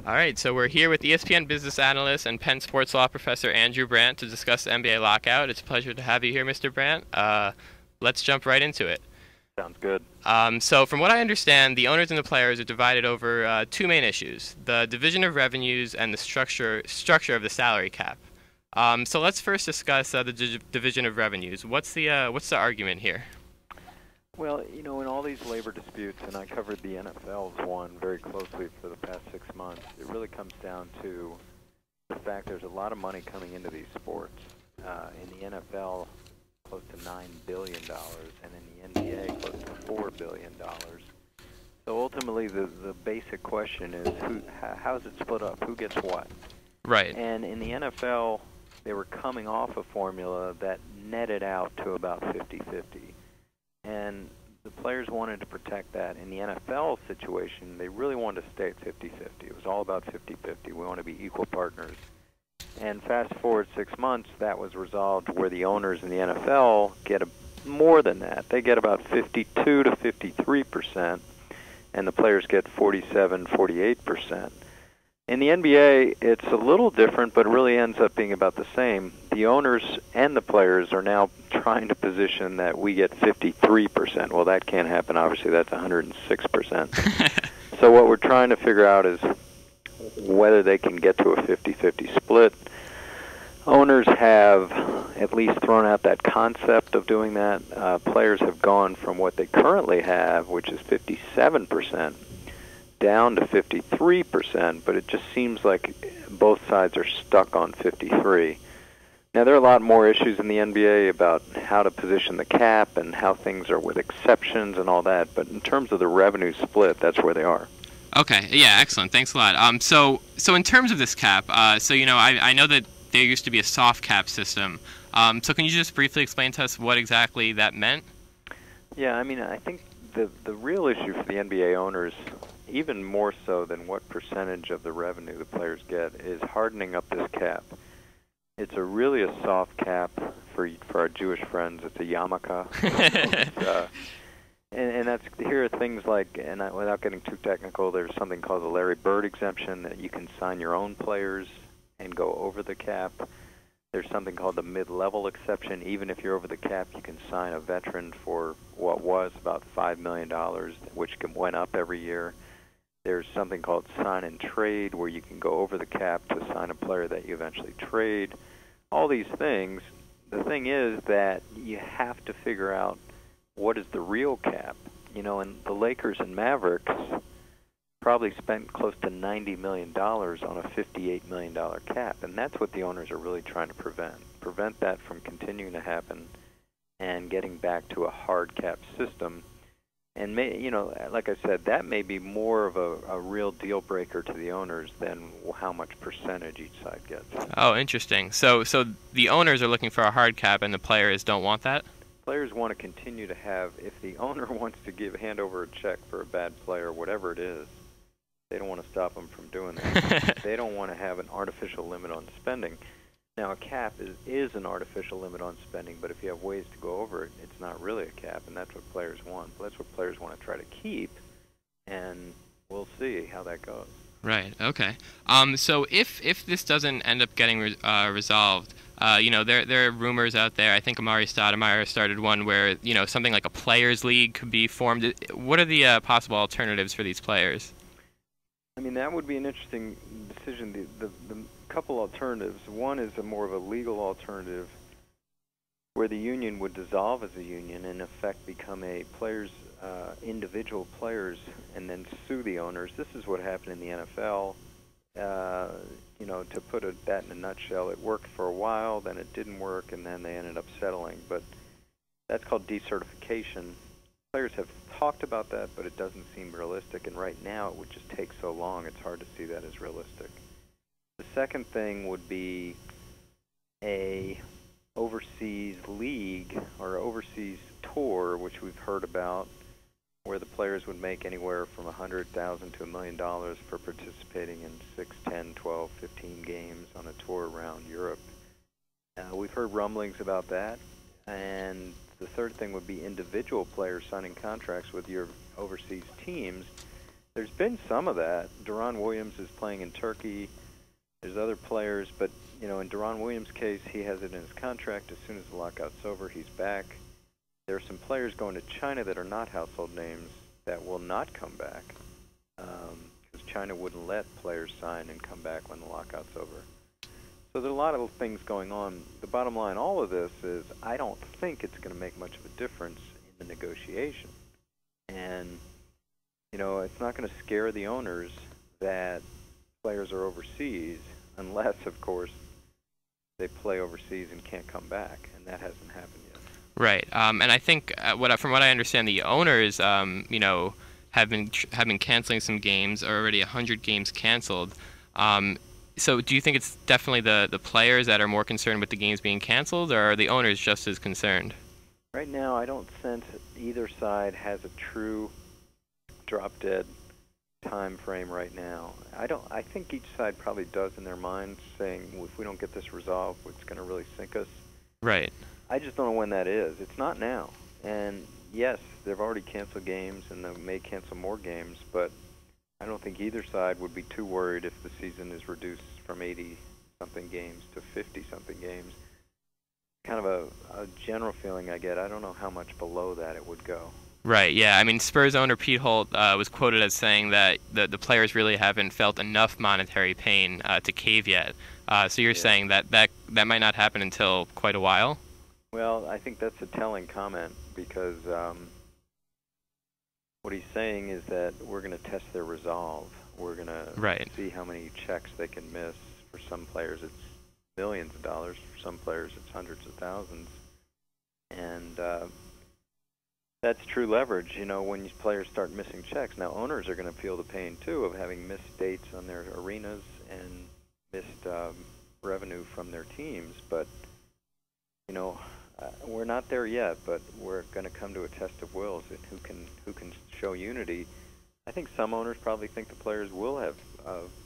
All right, so we're here with ESPN business analyst and Penn sports law professor Andrew Brandt to discuss the NBA lockout. It's a pleasure to have you here, Mr. Brandt. Let's jump right into it. Sounds good. So from what I understand, the owners and the players are divided over two main issues: the division of revenues and the structure of the salary cap. So let's first discuss the division of revenues. What's the argument here? Well, in all these labor disputes, and I covered the NFL's one very closely for the past 6 months, it really comes down to the fact there's a lot of money coming into these sports. In the NFL, close to $9 billion, and in the NBA, close to $4 billion. So ultimately, the basic question is, how's it split up? Who gets what? Right. And in the NFL, they were coming off a formula that netted out to about 50-50. And the players wanted to protect that. In the NFL situation, they really wanted to stay at 50-50. It was all about 50-50. We want to be equal partners. And fast forward 6 months, that was resolved where the owners in the NFL get more than that. They get about 52 to 53%, and the players get 47, 48%. In the NBA, it's a little different, but it really ends up being about the same. The owners and the players are now trying to position that we get 53%. Well, that can't happen. Obviously, that's 106%. So what we're trying to figure out is whether they can get to a 50-50 split. Owners have at least thrown out that concept of doing that. Players have gone from what they currently have, which is 57%, down to 53%, but it just seems like both sides are stuck on 53. Now, there are a lot more issues in the NBA about how to position the cap and how things are with exceptions and all that, but in terms of the revenue split, that's where they are. Okay, yeah, excellent. Thanks a lot. So in terms of this cap, I know that there used to be a soft cap system. So can you just briefly explain to us what exactly that meant? Yeah, I think the real issue for the NBA owners, even more so than what percentage of the revenue the players get, is hardening up this cap. It's really a soft cap for our Jewish friends. It's a yarmulke. And here are things like, and without getting too technical, there's something called the Larry Bird exemption, that you can sign your own players and go over the cap. There's something called the mid-level exception. Even if you're over the cap, you can sign a veteran for what was about $5 million, which went up every year. There's something called sign and trade, where you can go over the cap to sign a player that you eventually trade. All these things. The thing is that you have to figure out what is the real cap. And the Lakers and Mavericks probably spent close to $90 million on a $58 million cap, and that's what the owners are really trying to prevent that from continuing to happen and getting back to a hard cap system. And like I said, that may be more of a real deal breaker to the owners than how much percentage each side gets. Oh, interesting. So the owners are looking for a hard cap, and the players don't want that? Players want to continue to have, if the owner wants to hand over a check for a bad player, whatever it is, they don't want to stop them from doing that. They don't want to have an artificial limit on spending. Now, a cap is an artificial limit on spending, but if you have ways to go over it, it's not really a cap, and that's what players want. That's what players want to try to keep, and we'll see how that goes. Right. Okay. So if this doesn't end up getting resolved, there are rumors out there. I think Amari Stoudemire started one where something like a players' league could be formed. What are the possible alternatives for these players? That would be an interesting decision. The couple alternatives. One is more of a legal alternative, where the union would dissolve as a union and in effect become a individual players, and then sue the owners. This is what happened in the NFL. To put that in a nutshell, it worked for a while, then it didn't work, and then they ended up settling. But that's called decertification. Players have talked about that, but it doesn't seem realistic, and right now it would just take so long, it's hard to see that as realistic. The second thing would be a overseas league or overseas tour, which we've heard about, where the players would make anywhere from $100,000 to $1 million for participating in 6, 10, 12, 15 games on a tour around Europe. We've heard rumblings about that. And the third thing would be individual players signing contracts with your overseas teams There's been some of that. Deron Williams is playing in Turkey. There's other players, but in Deron Williams' case, he has it in his contract. As soon as the lockout's over, he's back. There are some players going to China that are not household names that will not come back because China wouldn't let players sign and come back when the lockout's over. So there are a lot of things going on. The bottom line, all of this is I don't think it's going to make much of a difference in the negotiation. And, it's not going to scare the owners that players are overseas unless, of course, they play overseas and can't come back, and that hasn't happened yet. Right, and I think from what I understand, the owners, have been canceling some games. Already 100 games canceled. So, do you think it's definitely the players that are more concerned with the games being canceled, or are the owners just as concerned? Right now, I don't sense either side has a true drop-dead time frame right now. I think each side probably does in their mind, saying, well, if we don't get this resolved, it's going to really sink us. Right. I just don't know when that is. It's not now. And yes, they've already canceled games, and they may cancel more games, but I don't think either side would be too worried if the season is reduced from 80-something games to 50-something games. Kind of a general feeling I get. I don't know how much below that it would go. Right, yeah. I mean, Spurs owner Pete Holt was quoted as saying that the players really haven't felt enough monetary pain to cave yet. So you're saying that might not happen until quite a while? Well, I think that's a telling comment because what he's saying is that we're going to test their resolve. We're going to see how many checks they can miss. For some players, it's millions of dollars. For some players, it's hundreds of thousands. And that's true leverage, when players start missing checks. Now, owners are going to feel the pain, too, of having missed dates on their arenas and missed revenue from their teams. But, we're not there yet, but we're going to come to a test of wills and who can show unity. I think some owners probably think the players will have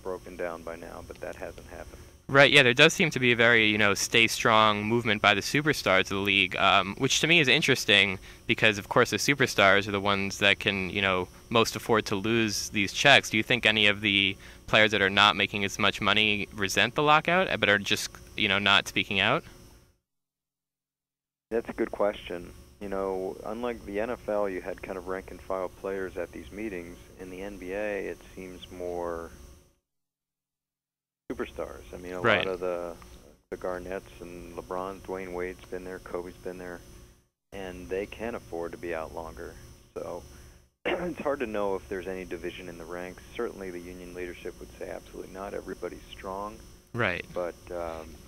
broken down by now, but that hasn't happened. Right, yeah, there does seem to be a very, stay strong movement by the superstars of the league, which to me is interesting because, of course, the superstars are the ones that can, most afford to lose these checks. Do you think any of the players that are not making as much money resent the lockout, but are just, not speaking out? That's a good question. Unlike the NFL, you had kind of rank-and-file players at these meetings. In the NBA, it seems more superstars. I mean, a lot of the Garnetts and LeBron, Dwayne Wade's been there, Kobe's been there, and they can afford to be out longer. So it's hard to know if there's any division in the ranks. Certainly the union leadership would say absolutely not. Everybody's strong. Right. But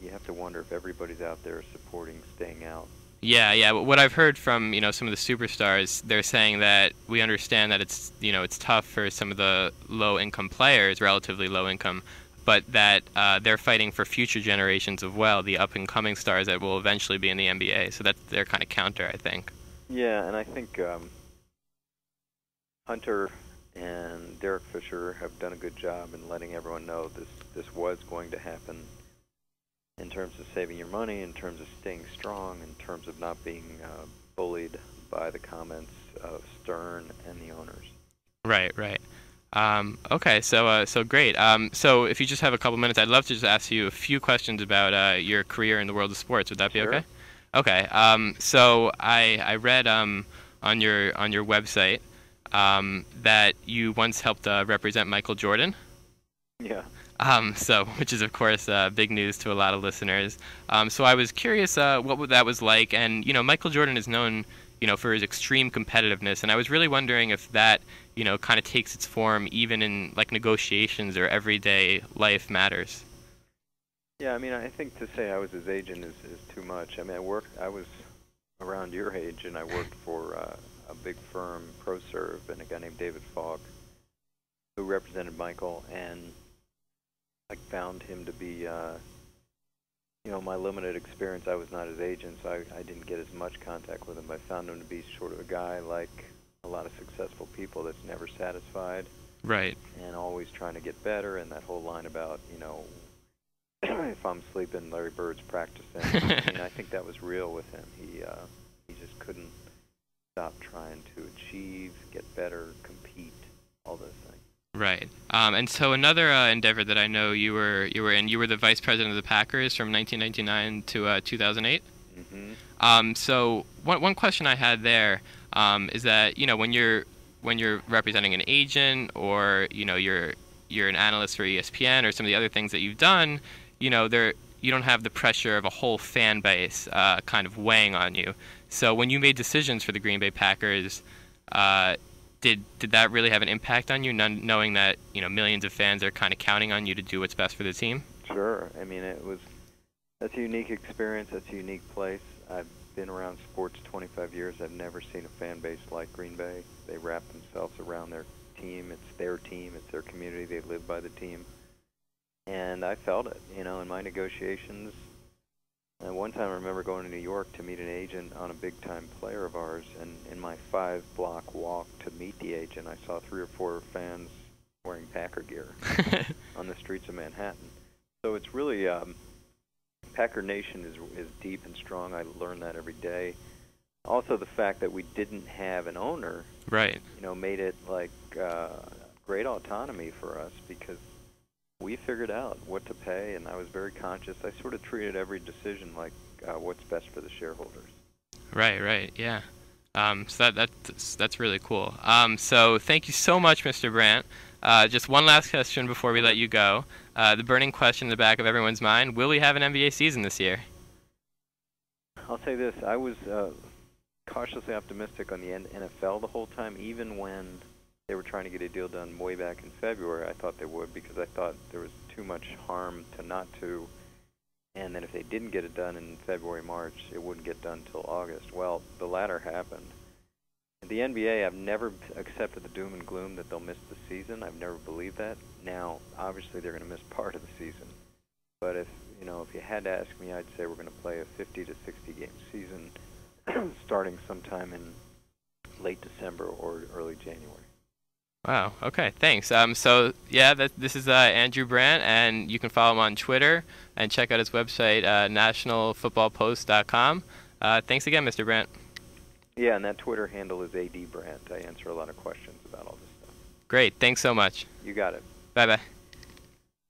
you have to wonder if everybody's out there supporting staying out. Yeah. What I've heard from, some of the superstars, they're saying that we understand that it's, it's tough for some of the low-income players, relatively low-income, but that they're fighting for future generations of the up-and-coming stars that will eventually be in the NBA. So that's their kind of counter, I think. Yeah, and I think Hunter and Derek Fisher have done a good job in letting everyone know this was going to happen in terms of saving your money, in terms of staying strong, in terms of not being bullied by the comments of Stern and the owners. Right. Okay, so great. So if you just have a couple minutes, I'd love to just ask you a few questions about your career in the world of sports. Would that be okay? Okay. So I read on your website that you once helped represent Michael Jordan. Yeah. Which is of course big news to a lot of listeners. So I was curious what that was like, and Michael Jordan is known for his extreme competitiveness, and I was really wondering if that kind of takes its form even in like negotiations or everyday life matters. Yeah, I mean, I think to say I was his agent is too much. I mean, I was around your age, and I worked for a big firm, ProServe, and a guy named David Falk, who represented Michael, and I found him to be, my limited experience. I was not his agent, so I didn't get as much contact with him. I found him to be sort of a guy like a lot of successful people that's never satisfied. Right. And always trying to get better, and that whole line about, if I'm sleeping, Larry Bird's practicing. I mean, I think that was real with him. He just couldn't stop trying to achieve, get better, compete, all those things. Right. And so another endeavor that I know you were the vice president of the Packers from 1999 to 2008. Hmm. So one question I had there is that when you're representing an agent, or you're an analyst for ESPN or some of the other things that you've done, there you don't have the pressure of a whole fan base kind of weighing on you. So when you made decisions for the Green Bay Packers, uh, did that really have an impact on you, knowing that millions of fans are kind of counting on you to do what's best for the team? Sure. I mean, that's a unique experience. That's a unique place. I've been around sports 25 years. I've never seen a fan base like Green Bay. They wrap themselves around their team. It's their team. It's their community. They live by the team. And I felt it, in my negotiations. And one time I remember going to New York to meet an agent on a big-time player of ours, and in my 5-block walk to meet the agent, I saw 3 or 4 fans wearing Packer gear on the streets of Manhattan. So it's really, Packer Nation is deep and strong. I learn that every day. Also, the fact that we didn't have an owner, Right. Made it like great autonomy for us, because we figured out what to pay, and I was very conscious. I sort of treated every decision like what's best for the shareholders. Right, yeah. So that's really cool. So thank you so much, Mr. Brandt. Just one last question before we let you go. The burning question in the back of everyone's mind: will we have an NBA season this year? I'll say this: I was cautiously optimistic on the NFL the whole time, even when they were trying to get a deal done way back in February. I thought they would, because I thought there was too much harm to not to, and then if they didn't get it done in February, March, it wouldn't get done until August. Well, the latter happened. In the NBA, I've never accepted the doom and gloom that they'll miss the season. I've never believed that. Now, obviously, they're going to miss part of the season. But if you had to ask me, I'd say we're going to play a 50 to 60 game season starting sometime in late December or early January. Wow. Okay. Thanks. So yeah, this is Andrew Brandt, and you can follow him on Twitter and check out his website, nationalfootballpost.com. Thanks again, Mr. Brandt. Yeah, and that Twitter handle is AD Brandt. I answer a lot of questions about all this stuff. Great. Thanks so much. You got it. Bye bye.